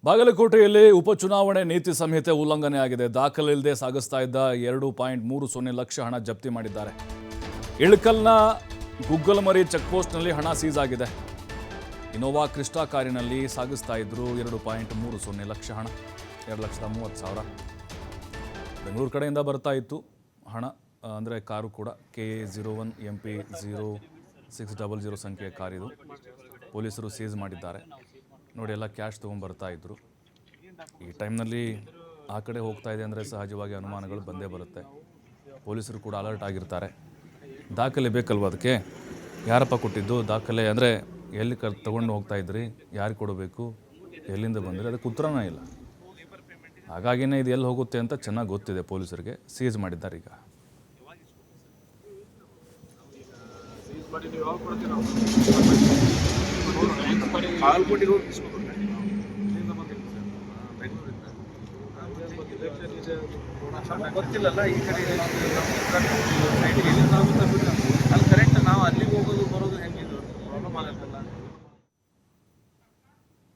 ಬಾಗಲಕೋಟೆಯಲ್ಲಿ ಉಪಚುನಾವಣೆ ನೀತಿ ಸಂಹಿತೆ ಉಲ್ಲಂಘನೆ ಆಗಿದೆ. ದಾಖಲಿಲ್ಲದೆ ಸಾಗಿಸ್ತಾ ಇದ್ದ 2.30 ಲಕ್ಷ ಹಣ ಜಪ್ತಿ ಮಾಡಿದ್ದಾರೆ. ಇಳಕಲ್ನ ಗುಗ್ಗಲಮರಿ ಚೆಕ್ಪೋಸ್ಟ್ನಲ್ಲಿ ಹಣ ಸೀಸ್ ಆಗಿದೆ. ಇನೋವಾ ಕ್ರಿಸ್ಟಾ ಕಾರಿನಲ್ಲಿ ಸಾಗಿಸ್ತಾ ಇದ್ರು 2.30 ಲಕ್ಷ ಹಣ, 2,30,000. ಬೆಂಗಳೂರು ಕಡೆಯಿಂದ ಬರ್ತಾ ಇತ್ತು ಹಣ, ಅಂದರೆ ಕಾರು ಕೂಡ KA01 MP 0600 ಸಂಖ್ಯೆಯ ಕಾರಿದು. ಪೊಲೀಸರು ಸೀಸ್ ಮಾಡಿದ್ದಾರೆ. ನೋಡಿ, ಎಲ್ಲ ಕ್ಯಾಶ್ ತೊಗೊಂಡ್ಬರ್ತಾ ಇದ್ರು. ಈ ಟೈಮ್ನಲ್ಲಿ ಆ ಕಡೆ ಹೋಗ್ತಾ ಇದೆ ಅಂದರೆ ಸಹಜವಾಗಿ ಅನುಮಾನಗಳು ಬಂದೇ ಬರುತ್ತೆ. ಪೊಲೀಸರು ಕೂಡ ಅಲರ್ಟ್ ಆಗಿರ್ತಾರೆ. ದಾಖಲೆ ಬೇಕಲ್ವ ಅದಕ್ಕೆ? ಯಾರಪ್ಪ ಕೊಟ್ಟಿದ್ದು ದಾಖಲೆ? ಅಂದರೆ ಎಲ್ಲಿ ತೊಗೊಂಡು ಹೋಗ್ತಾ ಇದ್ರಿ, ಯಾರಿಗೆ ಕೊಡಬೇಕು, ಎಲ್ಲಿಂದ ಬಂದರೆ ಅದಕ್ಕೆ ಉತ್ತರನೇ ಇಲ್ಲ. ಹಾಗಾಗಿನೇ ಇದು ಎಲ್ಲಿ ಹೋಗುತ್ತೆ ಅಂತ ಚೆನ್ನಾಗಿ ಗೊತ್ತಿದೆ ಪೊಲೀಸರಿಗೆ. ಸೀಸ್ ಮಾಡಿದ್ದಾರೆ ಈಗ. ಗೊತ್ತಿಲ್ಲಲ್ಲ ಈ ಕಡೆ